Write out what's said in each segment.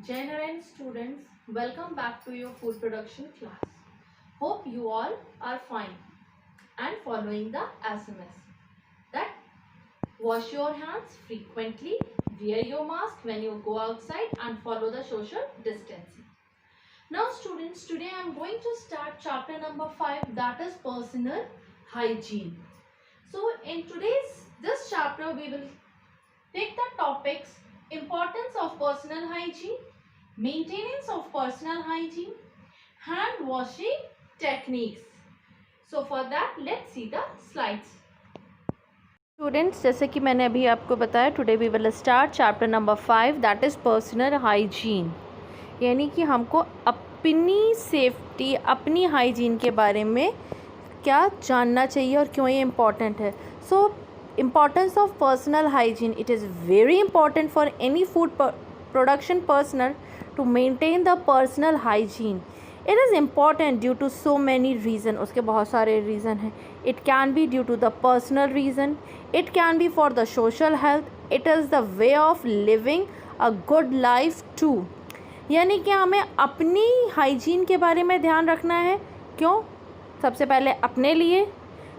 Jai Narayan students, welcome back to your food production class. Hope you all are fine and following the SMS. That wash your hands frequently, wear your mask when you go outside and follow the social distancing. Now students, today I am going to start chapter number 5, that is personal hygiene. So in this chapter we will take the topics importance of personal hygiene, maintenance of personal hygiene, hand washing techniques. So for that let's see the slides. Students, जैसे कि मैंने अभी आपको बताया, today we will start chapter number 5 that is personal hygiene. यानी कि हमको अपनी सेफ्टी, अपनी हाइजीन के बारे में क्या जानना चाहिए और क्यों ये इम्पॉर्टेंट है। So importance of personal hygiene, it is very important for any food production personal to maintain the personal hygiene. It is important due to so many reason, उसके बहुत सारे रीज़न हैं। It can be due to the personal reason, it can be for the social health, it is the way of living a good life too. यानी कि हमें अपनी hygiene के बारे में ध्यान रखना है। क्यों? सबसे पहले अपने लिए,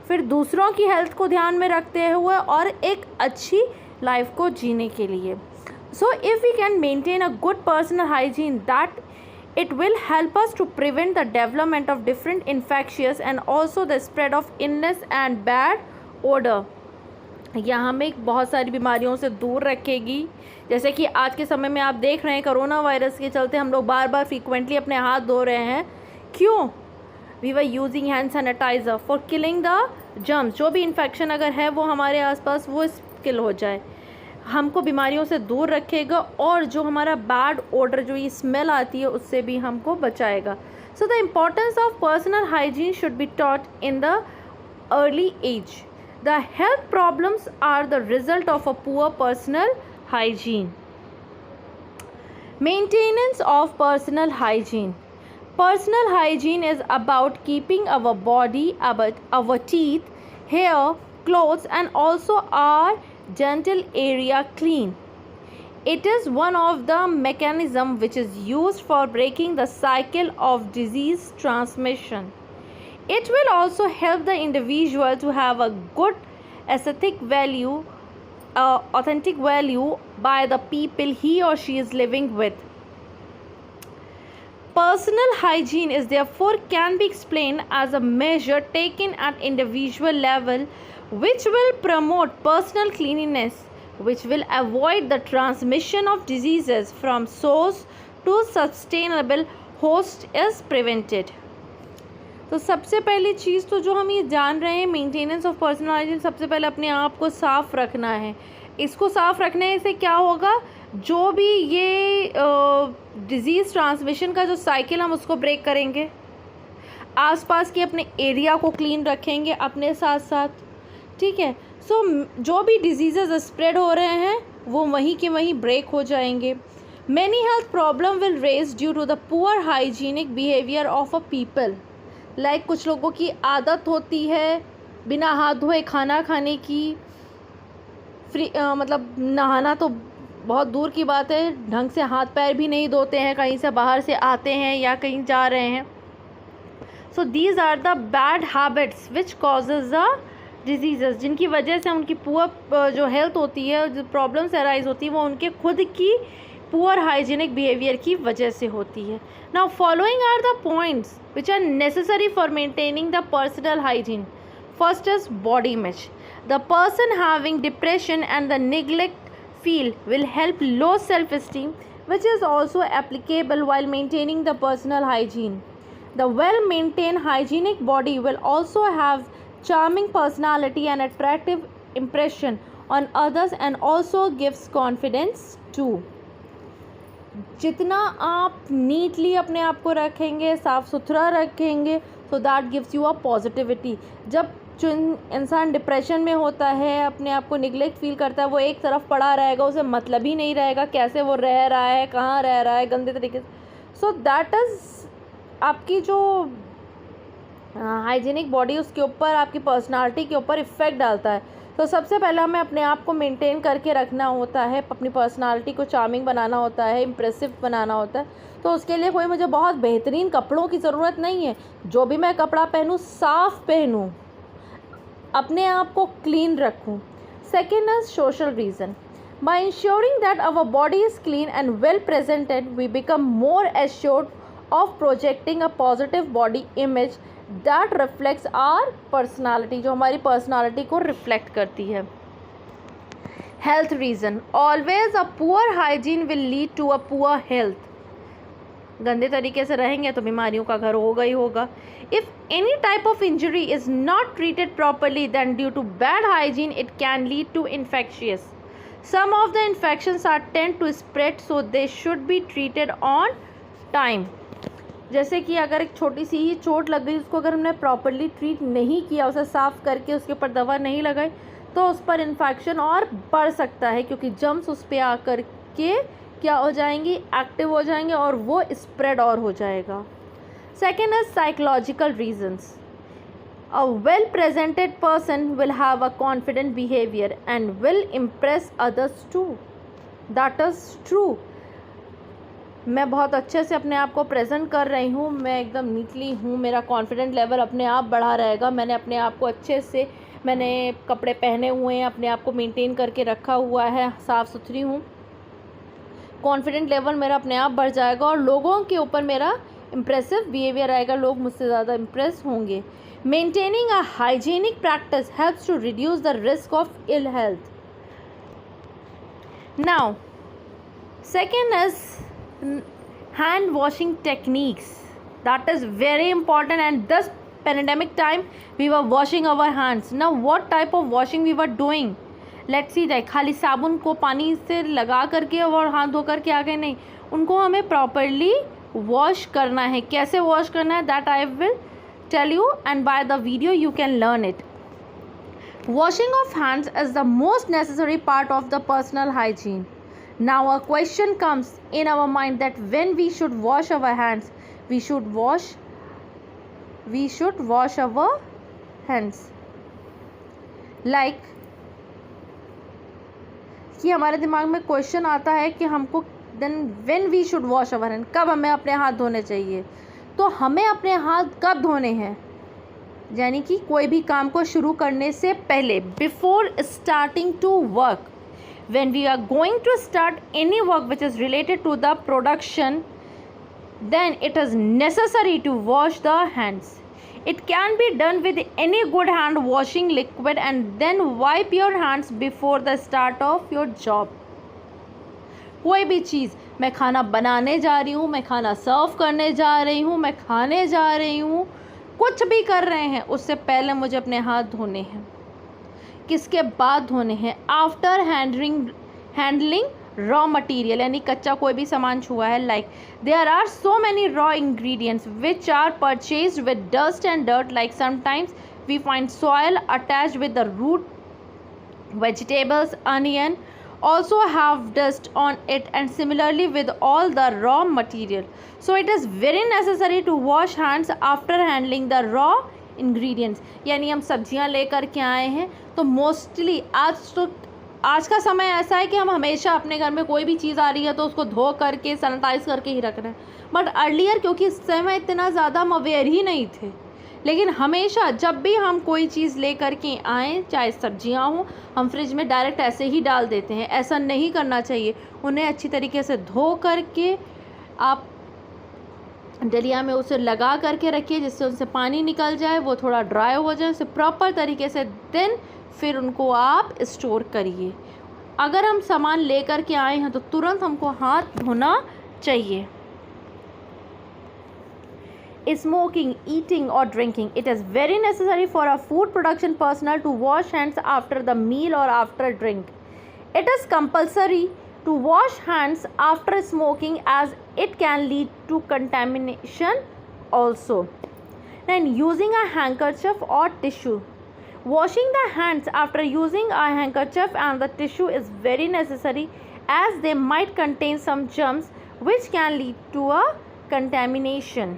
फिर दूसरों की हेल्थ को ध्यान में रखते हुए और एक अच्छी लाइफ को जीने के लिए। So if we can maintain a good personal hygiene, that it will help us to prevent the development of different infectious and also the spread of illness and bad odor। यह हमें बहुत सारी बीमारियों से दूर रखेगी। जैसे कि आज के समय में आप देख रहे हैं, कोरोना वायरस के चलते हम लोग बार बार फ्रीक्वेंटली अपने हाथ धो रहे हैं। क्यों? We were using hand sanitiser for killing the germs. जो भी इन्फेक्शन अगर है वो हमारे आसपास वो किल हो जाए, हमको बीमारियों से दूर रखेगा और जो हमारा बैड ओडर, जो ये स्मेल आती है, उससे भी हमको बचाएगा। So the importance of personal hygiene should be taught in the early age. The health problems are the result of a poor personal hygiene. Maintenance of personal hygiene. Personal hygiene is about keeping our body, our teeth, hair, clothes and also our genital area clean. It is one of the mechanism which is used for breaking the cycle of disease transmission. It will also help the individual to have a good authentic value by the people he or she is living with. Personal hygiene is therefore can be explained as a measure taken at individual level which will promote personal cleanliness, which will avoid the transmission of diseases from source to sustainable host is prevented. तो सबसे पहली चीज़ तो जो हम ये जान रहे हैं, मेंटेनेंस ऑफ पर्सनल हाइजीन, सबसे पहले अपने आप को साफ़ रखना है। इसको साफ़ रखने से क्या होगा, जो भी ये डिज़ीज़ ट्रांसमिशन का जो साइकिल, हम उसको ब्रेक करेंगे। आसपास के अपने एरिया को क्लीन रखेंगे अपने साथ साथ, ठीक है। सो जो भी डिजीज़ स्प्रेड हो रहे हैं वो वहीं के वहीं ब्रेक हो जाएंगे। Many health problem will raise due to the poor hygienic behaviour of a people. Like कुछ लोगों की आदत होती है बिना हाथ धोए खाना खाने की, मतलब नहाना तो बहुत दूर की बात है, ढंग से हाथ पैर भी नहीं धोते हैं, कहीं से बाहर से आते हैं या कहीं जा रहे हैं। So these are the bad habits which causes the disease, जिनकी वजह से उनकी पुअर जो हेल्थ होती है, जो प्रॉब्लम्स अराइज होती है, वो उनके खुद की पुअर हाइजीनिक बिहेवियर की वजह से होती है। Now following are the points which are necessary for maintaining the personal hygiene. First is body image. The person having depression and the neglect feel will help low self-esteem, which is also applicable while maintaining the personal hygiene. The well-maintained hygienic body will also have charming personality and attractive impression on others and also gives confidence too. जितना आप neatly अपने आप को रखेंगे, साफ़ सुथरा रखेंगे, so that gives you a positivity. जब जो इंसान डिप्रेशन में होता है, अपने आप को निगलेक्ट फील करता है, वो एक तरफ पड़ा रहेगा, उसे मतलब ही नहीं रहेगा कैसे वो रह रहा है, कहाँ रह रहा है गंदे तरीके से। सो दैट इज़ आपकी जो हाइजीनिक बॉडी, उसके ऊपर आपकी पर्सनालिटी के ऊपर इफ़ेक्ट डालता है। तो सबसे पहले हमें अपने आप को मेंटेन करके रखना होता है, अपनी पर्सनालिटी को चार्मिंग बनाना होता है, इम्प्रेसिव बनाना होता है। तो उसके लिए कोई मुझे बहुत बेहतरीन कपड़ों की ज़रूरत नहीं है। जो भी मैं कपड़ा पहनूँ साफ़ पहनूँ, अपने आप को क्लीन रखूँ। Second is social reason. By ensuring that our body is clean and well presented, we become more assured of projecting a positive body image that reflects our personality, जो हमारी personality को reflect करती है। Health reason. Always a poor hygiene will lead to a poor health. गंदे तरीके से रहेंगे तो बीमारियों का घर होगा ही होगा। If any type of injury is not treated properly, then due to bad hygiene, it can lead to infectious. Some of the infections are tend to spread, so they should be treated on time. जैसे कि अगर एक छोटी सी ही चोट लग गई, उसको अगर हमने प्रॉपरली ट्रीट नहीं किया, उसे साफ़ करके उसके ऊपर दवा नहीं लगाई, तो उस पर इन्फेक्शन और बढ़ सकता है, क्योंकि जर्म्स उस पर आकर के क्या हो जाएंगी, एक्टिव हो जाएंगे और वो स्प्रेड और हो जाएगा। Second is psychological reasons. A well presented person will have a confident behavior and will impress others too. That is true. मैं बहुत अच्छे से अपने आप को प्रेजेंट कर रही हूँ, मैं एकदम नीटली हूँ, मेरा कॉन्फिडेंट लेवल अपने आप बढ़ा रहेगा। मैंने अपने आप को अच्छे से कपड़े पहने हुए हैं, अपने आप को मेंटेन करके रखा हुआ है, साफ़ सुथरी हूँ, कॉन्फिडेंट लेवल मेरा अपने आप बढ़ जाएगा और लोगों के ऊपर मेरा इम्प्रेसिव बिहेवियर आएगा, लोग मुझसे ज़्यादा इम्प्रेस होंगे। Maintaining a hygienic practice helps to reduce the risk of ill health. Now, second is hand washing techniques. That is very important, and this pandemic time we were washing our hands. Now, what type of washing we were doing? Let's see that खाली साबुन को पानी से लगा करके और हाथ धो करके आ गए, नहीं, उनको हमें प्रॉपरली वॉश करना है। कैसे वॉश करना है, that I will tell you, and by the video you can learn it. Washing of hands is the most necessary part of the personal hygiene. Now a question comes in our mind that when we should wash our hands, we should wash our hands, like कि हमारे दिमाग में question आता है कि हमको then when we should wash our hands, कब हमें अपने हाथ धोने चाहिए। तो हमें अपने हाथ कब धोने हैं, यानी कि कोई भी काम को शुरू करने से पहले, before starting to work, when we are going to start any work which is related to the production, then it is necessary to wash the hands. It can be done with any good hand washing liquid and then wipe your hands before the start of your job. कोई भी चीज़, मैं खाना बनाने जा रही हूँ, मैं खाना सर्व करने जा रही हूँ, मैं खाने जा रही हूँ, कुछ भी कर रहे हैं, उससे पहले मुझे अपने हाथ धोने हैं. किसके बाद धोने हैं? आफ्टर हैंडलिंग रॉ मटीरियल, यानी कच्चा कोई भी सामान छुआ है. Like there are so many raw ingredients which are purchased with dust and dirt. Like sometimes we find soil attached with the root. Vegetables, onion also have dust on it, and similarly with all the raw material. So it is very necessary to wash hands after handling the raw ingredients. यानी हम सब्जियां लेकर के आए हैं तो mostly आज का समय ऐसा है कि हम हमेशा अपने घर में कोई भी चीज़ आ रही है तो उसको धो करके सैनिटाइज करके ही रख रहे हैं. बट अर्लियर क्योंकि इस समय इतना ज़्यादा हम अवेयर ही नहीं थे, लेकिन हमेशा जब भी हम कोई चीज़ ले कर के आएँ, चाहे सब्जियां हों, हम फ्रिज में डायरेक्ट ऐसे ही डाल देते हैं. ऐसा नहीं करना चाहिए. उन्हें अच्छी तरीके से धो करके आप डलिया में उसे लगा करके रखिए, जिससे उनसे पानी निकल जाए, वो थोड़ा ड्राई हो जाए, उसे प्रॉपर तरीके से देन फिर उनको आप स्टोर करिए. अगर हम सामान ले कर के आए हैं तो तुरंत हमको हाथ धोना चाहिए. Smoking, eating or drinking, it is very necessary for a food production personnel to wash hands after the meal or after drink. It is compulsory to wash hands after smoking as it can lead to contamination also. And using a handkerchief or tissue. Washing the hands after using a handkerchief and the tissue is very necessary as they might contain some germs which can lead to a contamination.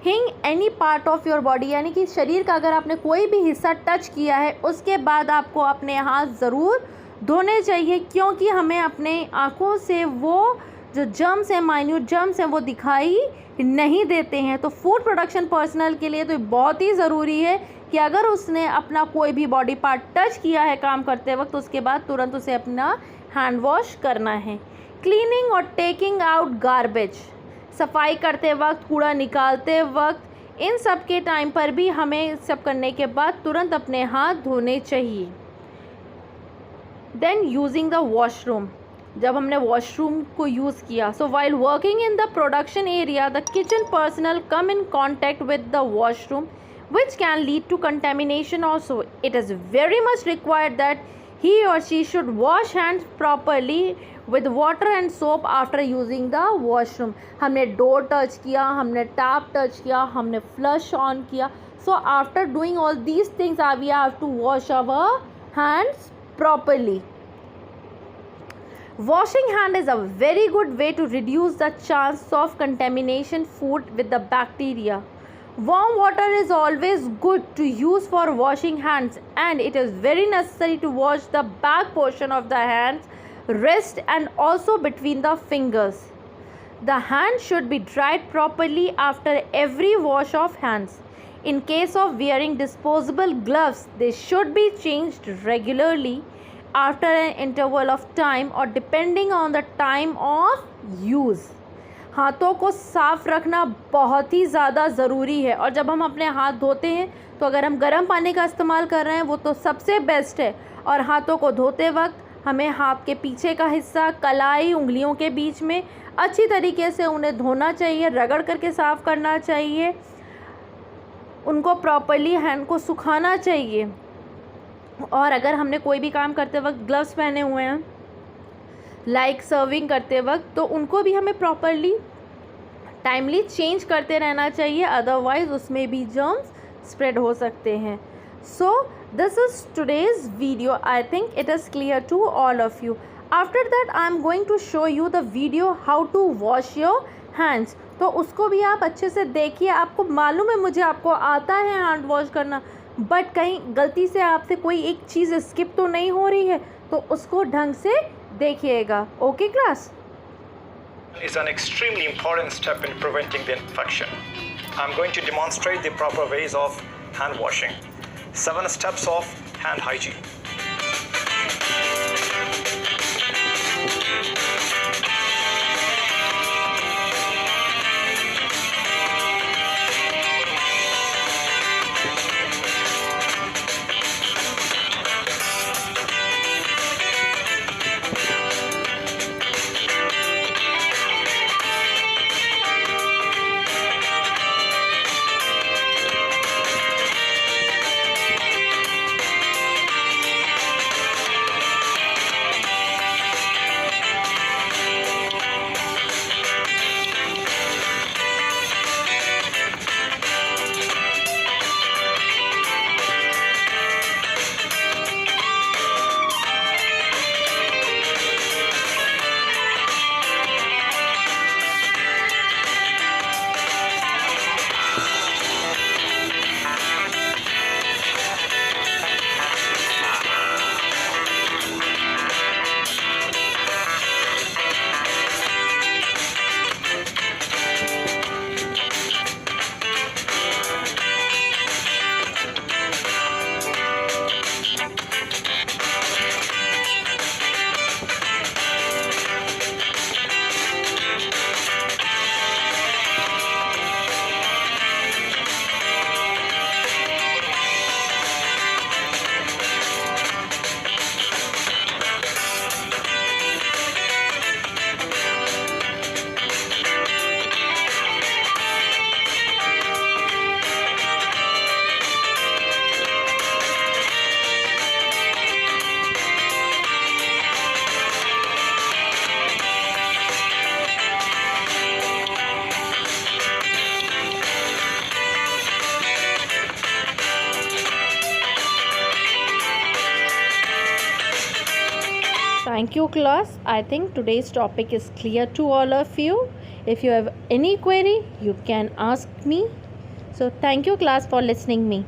हिंग any part of your body, यानी कि शरीर का अगर आपने कोई भी हिस्सा टच किया है उसके बाद आपको अपने हाथ ज़रूर धोने चाहिए, क्योंकि हमें अपने आँखों से वो जो जर्म्स हैं, माइन्यूट जर्म्स हैं, वो दिखाई नहीं देते हैं। तो फूड प्रोडक्शन पर्सनल के लिए तो बहुत ही ज़रूरी है कि अगर उसने अपना कोई भी बॉडी पार्ट टच किया है काम करते वक्त, उसके बाद तुरंत उसे अपना हैंड वॉश करना है। क्लीनिंग और टेकिंग आउट गार्बेज, सफाई करते वक्त, कूड़ा निकालते वक्त, इन सब के टाइम पर भी हमें सब करने के बाद तुरंत अपने हाथ धोने चाहिए। देन यूजिंग द वॉशरूम, जब हमने वॉशरूम को यूज़ किया, so while working in the production area the kitchen personal come in contact with the washroom which can lead to contamination also. It is very much required that he or she should wash hands properly with water and soap after using the washroom. हमने door touch किया, हमने tap touch किया, हमने flush on किया, so after doing all these things we have to wash our hands properly. Washing hand is a very good way to reduce the chance of contamination food with the bacteria. Warm water is always good to use for washing hands, and it is very necessary to wash the back portion of the hands, wrist and also between the fingers. The hands should be dried properly after every wash of hands. In case of wearing disposable gloves, they should be changed regularly after an interval of time or depending on the time of use. हाथों को साफ़ रखना बहुत ही ज़्यादा ज़रूरी है, और जब हम अपने हाथ धोते हैं तो अगर हम गर्म पानी का इस्तेमाल कर रहे हैं वो तो सबसे बेस्ट है। और हाथों को धोते वक्त हमें हाथ के पीछे का हिस्सा, कलाई, उंगलियों के बीच में अच्छी तरीके से उन्हें धोना चाहिए, रगड़ करके साफ़ करना चाहिए, उनको प्रॉपर्ली हैंड को सुखाना चाहिए। और अगर हमने कोई भी काम करते वक्त ग्लव्स पहने हुए हैं, लाइक सर्विंग करते वक्त, तो उनको भी हमें प्रॉपरली टाइमली चेंज करते रहना चाहिए, अदरवाइज़ उसमें भी जर्म्स स्प्रेड हो सकते हैं। So this is today's video, I think it is clear to all of you. After that I am going to show you the video how to wash your hands, तो उसको भी आप अच्छे से देखिए। आपको मालूम है मुझे आपको आता है हैंड वॉश करना, बट कहीं गलती से आपसे कोई एक चीज़ स्किप तो नहीं हो रही है, तो उसको ढंग से देखिएगा। Okay class? Is an extremely important step in preventing the infection. I'm going to demonstrate the proper ways of hand washing. 7 steps of hand hygiene. Thank you class. I think today's topic is clear to all of you. If you have any query, you can ask me. So thank you class for listening me.